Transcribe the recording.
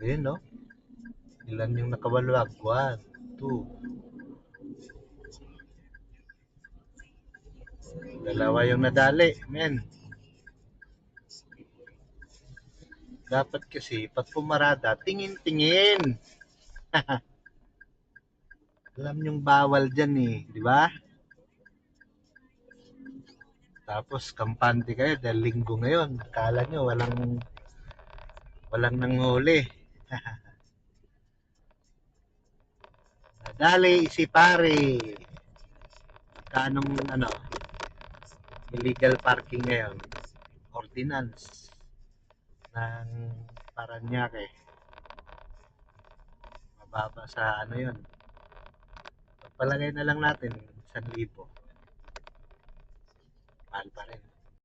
Ayun, no? Ilan yung nakabalwag? One, two, dalawa yung nadali, men. Dapat kasi, pag pumarada, tingin-tingin. Alam yung bawal dyan eh, di ba? Tapos, kampante kayo dahil linggo ngayon. Akala nyo, walang nanghuli. Nadali si pare. Kanong illegal parking ngayon. Ordinance ng Paranaque. Mababa sa ano yun. Pagpalagay na lang natin, 1,000. Mahal pa rin.